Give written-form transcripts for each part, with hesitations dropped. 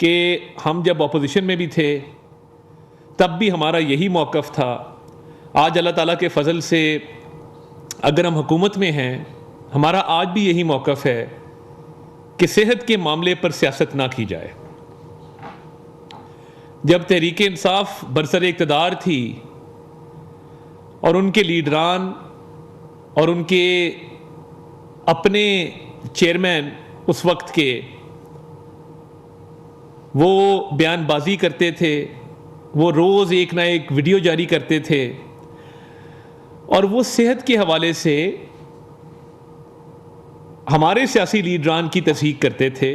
کہ ہم جب اپوزیشن میں بھی تھے تب بھی ہمارا یہی موقف تھا. آج اللہ تعالیٰ کے فضل سے اگر ہم حکومت میں ہیں ہمارا آج بھی یہی موقف ہے کہ صحت کے معاملے پر سیاست نہ کی جائے. جب تحریک انصاف برسر اقتدار تھی اور ان کے لیڈران اور ان کے اپنے چیئرمین اس وقت کے وہ بیان بازی کرتے تھے, وہ روز ایک نہ ایک ویڈیو جاری کرتے تھے اور وہ صحت کے حوالے سے ہمارے سیاسی لیڈران کی تصحیح کرتے تھے.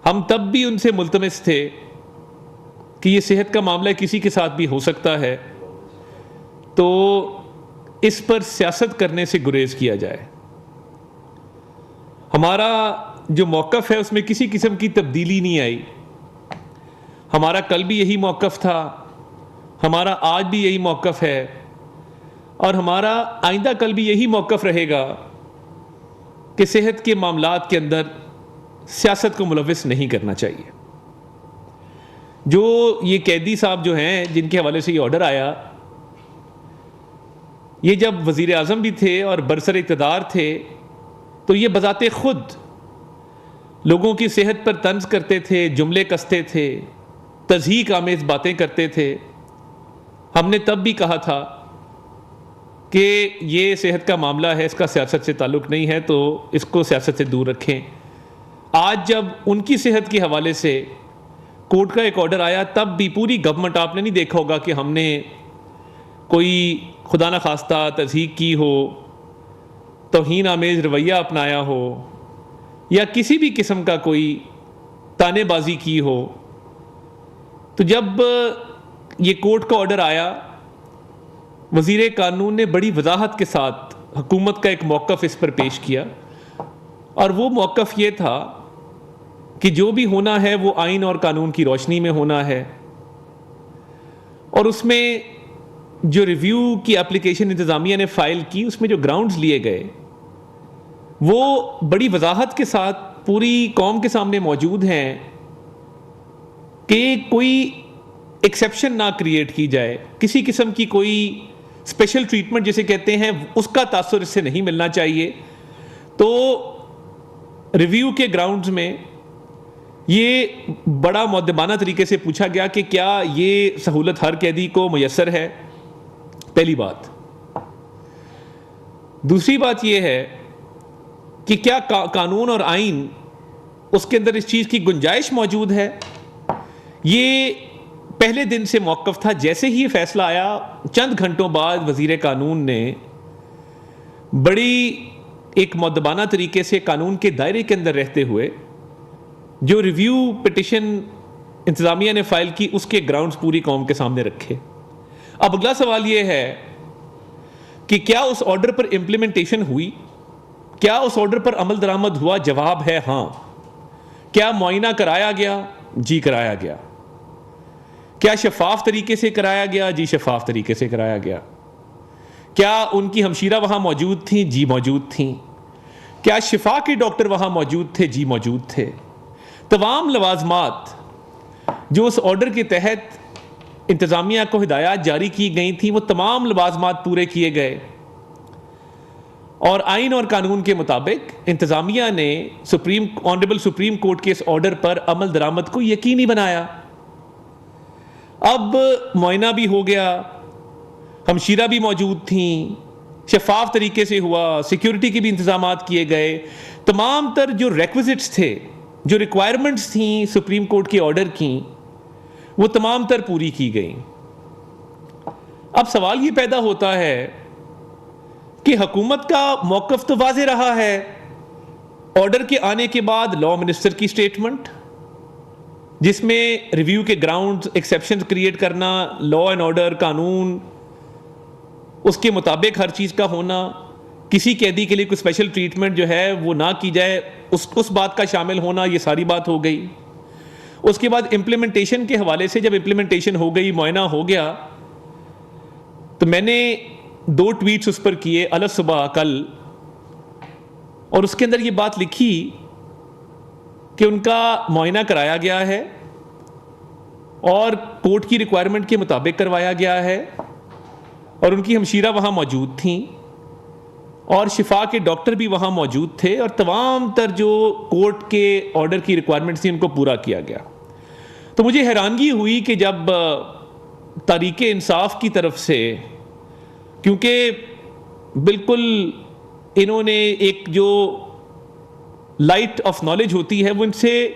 ہم تب بھی ان سے ملتمس تھے کہ یہ صحت کا معاملہ کسی کے ساتھ بھی ہو سکتا ہے, تو اس پر سیاست کرنے سے گریز کیا جائے. ہمارا جو موقف ہے اس میں کسی قسم کی تبدیلی نہیں آئی. ہمارا کل بھی یہی موقف تھا, ہمارا آج بھی یہی موقف ہے اور ہمارا آئندہ کل بھی یہی موقف رہے گا کہ صحت کے معاملات کے اندر سیاست کو ملوث نہیں کرنا چاہیے. جو یہ قیدی صاحب جو ہیں جن کے حوالے سے یہ آرڈر آیا, یہ جب وزیر اعظم بھی تھے اور برسر اقتدار تھے تو یہ بذات خود لوگوں کی صحت پر طنز کرتے تھے, جملے کستے تھے, تضحیک آمیز باتیں کرتے تھے. ہم نے تب بھی کہا تھا کہ یہ صحت کا معاملہ ہے, اس کا سیاست سے تعلق نہیں ہے, تو اس کو سیاست سے دور رکھیں. آج جب ان کی صحت کے حوالے سے کورٹ کا ایک آرڈر آیا تب بھی پوری گورنمنٹ, آپ نے نہیں دیکھا ہوگا کہ ہم نے کوئی خدا نہ خواستہ تضحیک کی ہو, توہین آمیز رویہ اپنایا ہو یا کسی بھی قسم کا کوئی تانے بازی کی ہو. تو جب یہ کورٹ کا آرڈر آیا, وزیر قانون نے بڑی وضاحت کے ساتھ حکومت کا ایک موقف اس پر پیش کیا, اور وہ موقف یہ تھا کہ جو بھی ہونا ہے وہ آئین اور قانون کی روشنی میں ہونا ہے, اور اس میں جو ریویو کی اپلیکیشن انتظامیہ نے فائل کی اس میں جو گراؤنڈز لیے گئے وہ بڑی وضاحت کے ساتھ پوری قوم کے سامنے موجود ہیں کہ کوئی ایکسیپشن نہ کریٹ کی جائے, کسی قسم کی کوئی اسپیشل ٹریٹمنٹ جسے کہتے ہیں اس کا تاثر اس سے نہیں ملنا چاہیے. تو ریویو کے گراؤنڈز میں یہ بڑا مؤدبانہ طریقے سے پوچھا گیا کہ کیا یہ سہولت ہر قیدی کو میسر ہے, پہلی بات. دوسری بات یہ ہے کہ کیا قانون اور آئین اس کے اندر اس چیز کی گنجائش موجود ہے. یہ پہلے دن سے موقف تھا. جیسے ہی یہ فیصلہ آیا چند گھنٹوں بعد وزیر قانون نے بڑی ایک مؤدبانہ طریقے سے قانون کے دائرے کے اندر رہتے ہوئے جو ریویو پٹیشن انتظامیہ نے فائل کی اس کے گراؤنڈز پوری قوم کے سامنے رکھے. اب اگلا سوال یہ ہے کہ کیا اس آرڈر پر امپلیمنٹیشن ہوئی, کیا اس آرڈر پر عمل درآمد ہوا؟ جواب ہے ہاں. کیا معائنہ کرایا گیا؟ جی کرایا گیا. کیا شفاف طریقے سے کرایا گیا؟ جی شفاف طریقے سے کرایا گیا. کیا ان کی ہمشیرہ وہاں موجود تھیں؟ جی موجود تھیں. کیا شفا کے ڈاکٹر وہاں موجود تھے؟ جی موجود تھے. تمام لوازمات جو اس آرڈر کے تحت انتظامیہ کو ہدایات جاری کی گئی تھیں وہ تمام لوازمات پورے کیے گئے, اور آئین اور قانون کے مطابق انتظامیہ نے آنریبل سپریم کورٹ کے اس آرڈر پر عمل درآمد کو یقینی بنایا. اب معائنہ بھی ہو گیا, ہمشیرہ بھی موجود تھیں, شفاف طریقے سے ہوا, سیکیورٹی کے بھی انتظامات کیے گئے, تمام تر جو ریکویزٹس تھے, جو ریکوائرمنٹس تھیں سپریم کورٹ کے آرڈر کی, وہ تمام تر پوری کی گئیں. اب سوال یہ پیدا ہوتا ہے کہ حکومت کا موقف تو واضح رہا ہے. آرڈر کے آنے کے بعد لا منسٹر کی سٹیٹمنٹ جس میں ریویو کے گراؤنڈز, ایکسیپشنز کریٹ کرنا, لا اینڈ آرڈر, قانون اس کے مطابق ہر چیز کا ہونا, کسی قیدی کے لیے کوئی اسپیشل ٹریٹمنٹ جو ہے وہ نہ کی جائے اس بات کا شامل ہونا, یہ ساری بات ہو گئی. اس کے بعد امپلیمنٹیشن کے حوالے سے جب امپلیمنٹیشن ہو گئی, معائنہ ہو گیا, تو میں نے 2 ٹویٹس اس پر کیے الگ صبح کل, اور اس کے اندر یہ بات لکھی کہ ان کا معائنہ کرایا گیا ہے اور کورٹ کی ریکوائرمنٹ کے مطابق کروایا گیا ہے، اور ان کی ہمشیرہ وہاں موجود تھیں اور شفا کے ڈاکٹر بھی وہاں موجود تھے، اور تمام تر جو کورٹ کے آرڈر کی ریکوائرمنٹس تھیں ان کو پورا کیا گیا۔ تو مجھے حیرانگی ہوئی کہ جب تحریک انصاف کی طرف سے، کیونکہ بالکل انہوں نے ایک جو لائٹ آف نالج ہوتی ہے وہ ان سے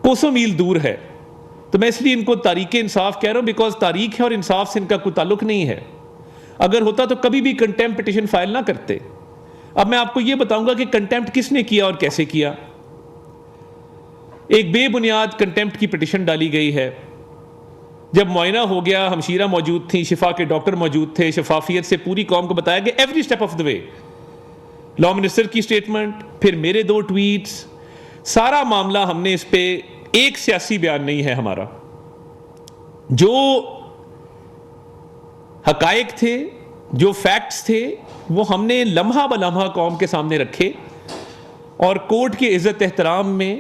کوسوں میل دور ہے، تو میں اس لیے ان کو تحریک انصاف کہہ رہا ہوں، بیکاز تحریک ہے اور انصاف سے ان کا کوئی تعلق نہیں ہے۔ اگر ہوتا تو کبھی بھی کنٹیمپٹ پٹیشن فائل نہ کرتے۔ اب میں آپ کو یہ بتاؤں گا کہ کنٹیمپٹ کس نے کیا اور کیسے کیا۔ ایک بے بنیاد کنٹیمپٹ کی پٹیشن ڈالی گئی ہے۔ جب معائنہ ہو گیا، ہمشیرہ موجود تھیں، شفا کے ڈاکٹر موجود تھے، شفافیت سے پوری قوم کو بتایا کہ every step of the way, law minister کی سٹیٹمنٹ، پھر میرے 2 ٹویٹس، سارا معاملہ ہم نے اس پہ ایک سیاسی بیان نہیں ہے ہمارا، جو حقائق تھے، جو فیکٹس تھے، وہ ہم نے لمحہ بلمحہ قوم کے سامنے رکھے، اور کورٹ کے عزت احترام میں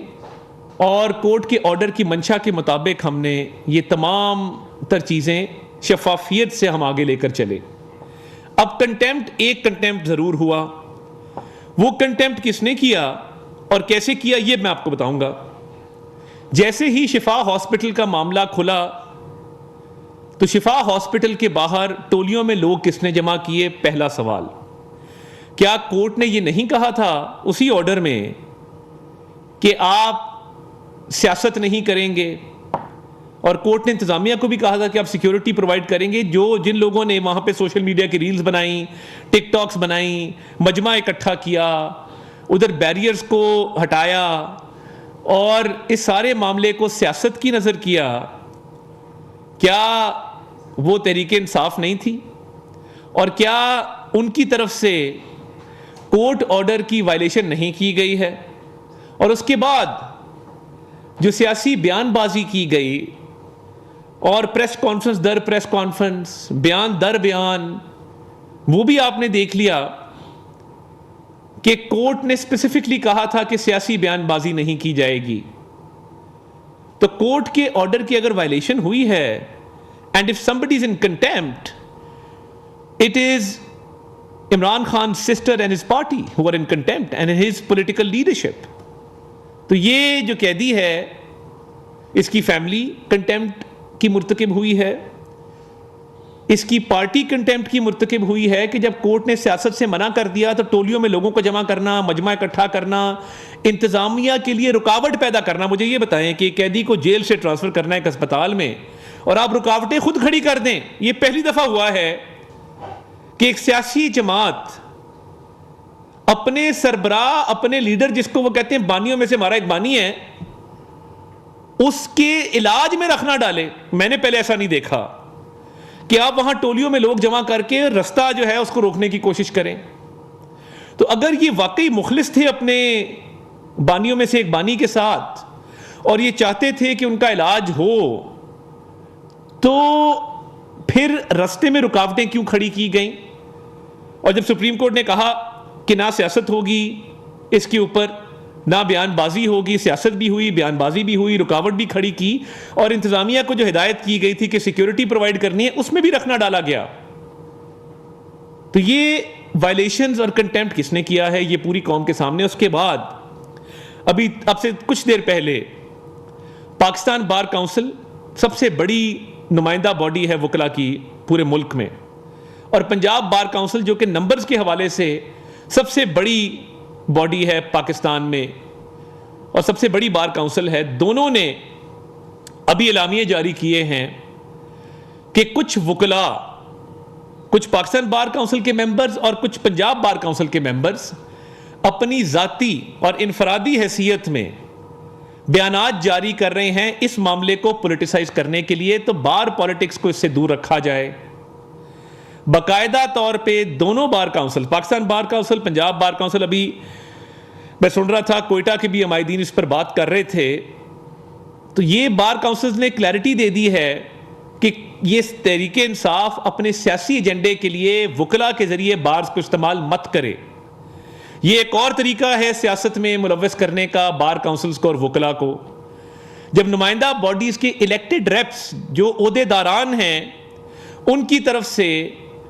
اور کورٹ کے آرڈر کی منشا کے مطابق ہم نے یہ تمام تر چیزیں شفافیت سے ہم آگے لے کر چلے۔ اب کنٹیمپٹ، ایک کنٹیمپٹ ضرور ہوا، وہ کنٹیمپٹ کس نے کیا اور کیسے کیا یہ میں آپ کو بتاؤں گا۔ جیسے ہی شفا ہاسپٹل کا معاملہ کھلا تو شفا ہاسپٹل کے باہر ٹولیوں میں لوگ کس نے جمع کیے؟ پہلا سوال، کیا کورٹ نے یہ نہیں کہا تھا اسی آرڈر میں کہ آپ سیاست نہیں کریں گے؟ اور کورٹ نے انتظامیہ کو بھی کہا تھا کہ آپ سیکیورٹی پرووائڈ کریں گے۔ جن لوگوں نے وہاں پہ سوشل میڈیا کی ریلز بنائیں، ٹک ٹاکس بنائیں، مجمع اکٹھا کیا، ادھر بیریئرز کو ہٹایا اور اس سارے معاملے کو سیاست کی نظر کیا، کیا وہ تحریک انصاف نہیں تھی؟ اور کیا ان کی طرف سے کورٹ آرڈر کی وائلیشن نہیں کی گئی ہے؟ اور اس کے بعد جو سیاسی بیان بازی کی گئی اور پریس کانفرنس در پریس کانفرنس، بیان در بیان، وہ بھی آپ نے دیکھ لیا کہ کورٹ نے اسپیسیفکلی کہا تھا کہ سیاسی بیان بازی نہیں کی جائے گی۔ تو کورٹ کے آرڈر کی اگر وائلیشن ہوئی ہے، and if somebody is in contempt, it is Imran Khan's sister and his party who are in contempt and his political leadership. تو یہ جو قیدی ہے اس کی فیملی کنٹیمپٹ کی مرتکب ہوئی ہے، اس کی پارٹی کنٹیمپٹ کی مرتکب ہوئی ہے کہ جب کورٹ نے سیاست سے منع کر دیا تو ٹولیوں میں لوگوں کو جمع کرنا، مجمع اکٹھا کرنا، انتظامیہ کے لیے رکاوٹ پیدا کرنا۔ مجھے یہ بتائیں کہ قیدی کو جیل سے ٹرانسفر کرنا ہے ایک اسپتال میں، اور آپ رکاوٹیں خود کھڑی کر دیں۔ یہ پہلی دفعہ ہوا ہے کہ ایک سیاسی جماعت اپنے سربراہ، اپنے لیڈر، جس کو وہ کہتے ہیں بانیوں میں سے ہمارا ایک بانی ہے، اس کے علاج میں رکھنا ڈالے۔ میں نے پہلے ایسا نہیں دیکھا کہ آپ وہاں ٹولیوں میں لوگ جمع کر کے رستہ جو ہے اس کو روکنے کی کوشش کریں۔ تو اگر یہ واقعی مخلص تھے اپنے بانیوں میں سے ایک بانی کے ساتھ اور یہ چاہتے تھے کہ ان کا علاج ہو، تو پھر رستے میں رکاوٹیں کیوں کھڑی کی گئیں؟ اور جب سپریم کورٹ نے کہا کہ نہ سیاست ہوگی اس کے اوپر، نہ بیان بازی ہوگی، سیاست بھی ہوئی، بیان بازی بھی ہوئی، رکاوٹ بھی کھڑی کی، اور انتظامیہ کو جو ہدایت کی گئی تھی کہ سیکیورٹی پرووائڈ کرنی ہے اس میں بھی رکھنا ڈالا گیا، تو یہ وائلیشنز اور کنٹیمپٹ کس نے کیا ہے؟ یہ پوری قوم کے سامنے۔ اس کے بعد ابھی اب سے کچھ دیر پہلے پاکستان بار کونسل سب سے بڑی نمائندہ باڈی ہے وکلا کی پورے ملک میں، اور پنجاب بار کونسل جو کہ نمبرز کے حوالے سے سب سے بڑی باڈی ہے پاکستان میں اور سب سے بڑی بار کونسل ہے، دونوں نے ابھی اعلامیے جاری کیے ہیں کہ کچھ وکلا، کچھ پاکستان بار کونسل کے ممبرز اور کچھ پنجاب بار کونسل کے ممبرز اپنی ذاتی اور انفرادی حیثیت میں بیانات جاری کر رہے ہیں اس معاملے کو پولیٹیسائز کرنے کے لیے، تو بار پالیٹکس کو اس سے دور رکھا جائے۔ باقاعدہ طور پہ دونوں bar council, Pakistan bar council, Punjab bar council, ابھی میں سن رہا تھا کوئٹہ کے بھی عمائدین اس پر بات کر رہے تھے، تو یہ بار کونسلز نے کلیئرٹی دے دی ہے کہ یہ تحریک انصاف اپنے سیاسی ایجنڈے کے لیے وکلا کے ذریعے بارز کو استعمال مت کرے۔ یہ ایک اور طریقہ ہے سیاست میں ملوث کرنے کا بار کونسلز کو اور وکلا کو. جب نمائندہ باڈیز کے الیکٹڈ ریپس جو عہدے داران ہیں ان کی طرف سے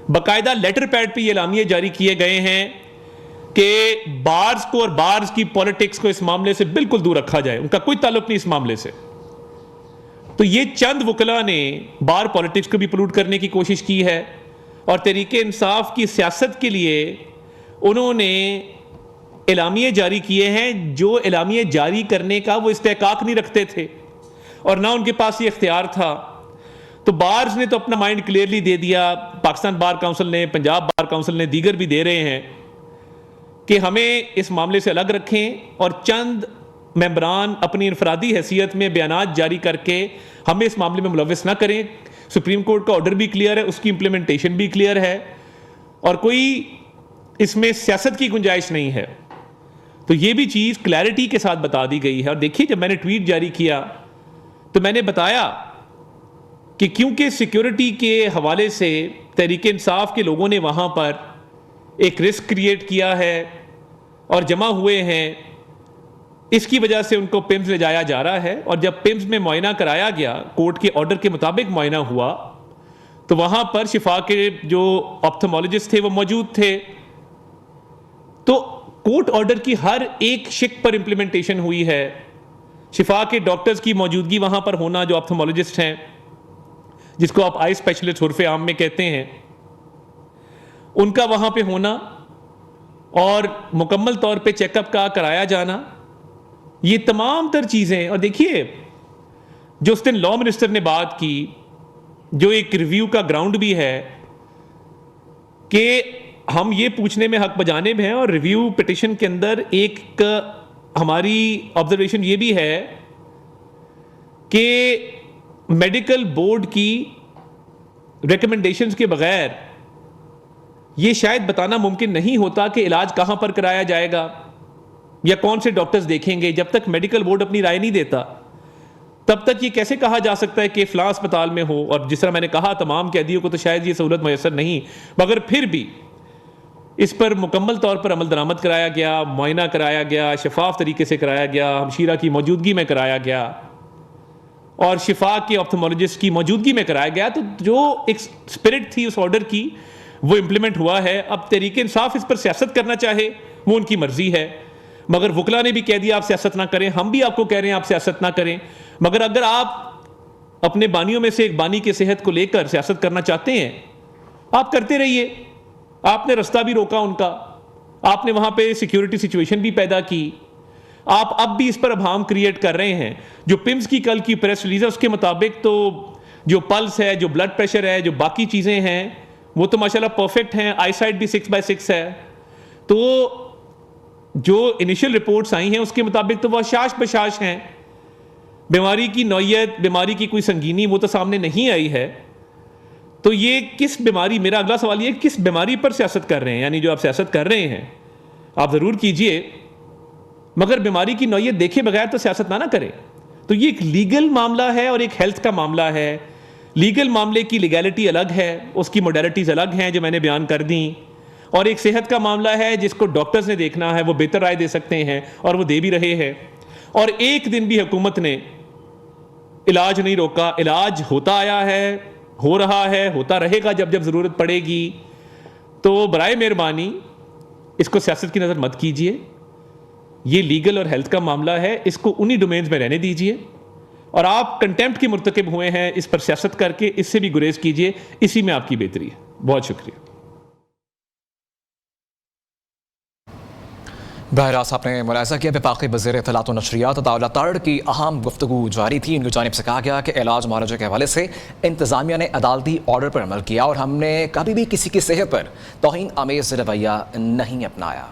باقاعدہ لیٹر پیڈ پہ یہ اعلامیے جاری کیے گئے ہیں کہ بارز کو اور بارز کی پولیٹکس کو اس معاملے سے بالکل دور رکھا جائے, ان کا کوئی تعلق نہیں اس معاملے سے. تو یہ چند وکلا نے بار پولیٹکس کو بھی پلوٹ کرنے کی کوشش کی ہے, اور تحریک انصاف کی سیاست کے لیے انہوں نے اعلامیے جاری کیے ہیں جو اعلامیے جاری کرنے کا وہ استحقاق نہیں رکھتے تھے اور نہ ان کے پاس یہ اختیار تھا. تو بارز نے تو اپنا مائنڈ کلیئرلی دے دیا, پاکستان بار کونسل نے, پنجاب بار کونسل نے, دیگر بھی دے رہے ہیں کہ ہمیں اس معاملے سے الگ رکھیں, اور چند ممبران اپنی انفرادی حیثیت میں بیانات جاری کر کے ہمیں اس معاملے میں ملوث نہ کریں. سپریم کورٹ کا آرڈر بھی کلیئر ہے, اس کی امپلیمنٹیشن بھی کلیئر ہے, اور کوئی اس میں سیاست کی گنجائش نہیں ہے. تو یہ بھی چیز کلیئرٹی کے ساتھ بتا دی گئی ہے. اور دیکھیے جب میں نے ٹویٹ جاری کیا تو میں نے بتایا کہ کیونکہ سیکیورٹی کے حوالے سے تحریک انصاف کے لوگوں نے وہاں پر ایک رسک کریٹ کیا ہے اور جمع ہوئے ہیں, اس کی وجہ سے ان کو پمز لے جایا جا رہا ہے. اور جب پمز میں معائنہ کرایا گیا, کورٹ کے آرڈر کے مطابق معائنہ ہوا, تو وہاں پر شفا کے جو آپتھمولوجسٹ تھے وہ موجود تھے. تو کورٹ آرڈر کی ہر ایک شق پر امپلیمنٹیشن ہوئی ہے. شفا کے ڈاکٹرز کی موجودگی وہاں پر ہونا, جو آپتھمولوجسٹ ہیں, جس کو آپ آئی اسپیشلسٹ عرف عام میں کہتے ہیں, ان کا وہاں پہ ہونا اور مکمل طور پہ چیک اپ کا کرایا جانا, یہ تمام تر چیزیں. اور دیکھیے جو اس دن لا منسٹر نے بات کی, جو ایک ریویو کا گراؤنڈ بھی ہے کہ ہم یہ پوچھنے میں حق بجانب ہیں, اور ریویو پٹیشن کے اندر ایک ہماری آبزرویشن یہ بھی ہے کہ میڈیکل بورڈ کی ریکمنڈیشنز کے بغیر یہ شاید بتانا ممکن نہیں ہوتا کہ علاج کہاں پر کرایا جائے گا یا کون سے ڈاکٹرز دیکھیں گے. جب تک میڈیکل بورڈ اپنی رائے نہیں دیتا تب تک یہ کیسے کہا جا سکتا ہے کہ فلاں اسپتال میں ہو. اور جس طرح میں نے کہا تمام قیدیوں کو تو شاید یہ سہولت میسر نہیں, مگر پھر بھی اس پر مکمل طور پر عمل درآمد کرایا گیا, معائنہ کرایا گیا, شفاف طریقے سے کرایا گیا, ہمشیرہ کی موجودگی میں کرایا گیا اور شفا کے آپتھمولوجسٹ کی موجودگی میں کرایا گیا. تو جو ایک اسپرٹ تھی اس آرڈر کی وہ امپلیمنٹ ہوا ہے. اب تحریک انصاف اس پر سیاست کرنا چاہے وہ ان کی مرضی ہے, مگر وکلا نے بھی کہہ دیا آپ سیاست نہ کریں, ہم بھی آپ کو کہہ رہے ہیں آپ سیاست نہ کریں. مگر اگر آپ اپنے بانیوں میں سے ایک بانی کی صحت کو لے کر سیاست کرنا چاہتے ہیں آپ کرتے رہیے. آپ نے رستہ بھی روکا ان کا, آپ نے وہاں پہ سیکیورٹی سچویشن بھی پیدا کی, آپ اب بھی اس پر ابہام کریٹ کر رہے ہیں. جو پمز کی کل کی پریس ریلیز ہے اس کے مطابق تو جو پلس ہے, جو بلڈ پریشر ہے, جو باقی چیزیں ہیں وہ تو ماشاءاللہ پرفیکٹ ہیں, آئی سائٹ بھی 6/6 ہے. تو جو انیشل رپورٹس آئی ہیں اس کے مطابق تو وہ شاش بشاش ہیں. بیماری کی نوعیت, بیماری کی کوئی سنگینی وہ تو سامنے نہیں آئی ہے. تو یہ کس بیماری, میرا اگلا سوال یہ کس بیماری پر سیاست کر رہے ہیں؟ یعنی جو آپ سیاست کر رہے ہیں آپ ضرور کیجئے, مگر بیماری کی نوعیت دیکھے بغیر تو سیاست نہ کریں. تو یہ ایک لیگل معاملہ ہے اور ایک ہیلتھ کا معاملہ ہے. لیگل معاملے کی لیگیلٹی الگ ہے, اس کی موڈیلٹیز الگ ہیں جو میں نے بیان کر دیں, اور ایک صحت کا معاملہ ہے جس کو ڈاکٹرز نے دیکھنا ہے, وہ بہتر رائے دے سکتے ہیں اور وہ دے بھی رہے ہیں. اور ایک دن بھی حکومت نے علاج نہیں روکا, علاج ہوتا آیا ہے, ہو رہا ہے, ہوتا رہے گا جب جب ضرورت پڑے گی. تو برائے مہربانی اس کو سیاست کی نظر مت کیجئے, یہ لیگل اور ہیلتھ کا معاملہ ہے, اس کو انہی ڈومینز میں رہنے دیجئے. اور آپ کنٹیمپٹ کے مرتکب ہوئے ہیں, اس پر سیاست کر کے اس سے بھی گریز کیجئے, اسی میں آپ کی بہتری ہے. بہت شکریہ. براہ راست آپ نے ملاحظہ کیا وفاقی وزیر اطلاعات و نشریات عطاءاللہ طرڑ کی اہم گفتگو جاری تھی. ان کی جانب سے کہا گیا کہ علاج معالجے کے حوالے سے انتظامیہ نے عدالتی آرڈر پر عمل کیا اور ہم نے کبھی بھی کسی کی صحت پر توہین آمیز رویہ نہیں اپنایا.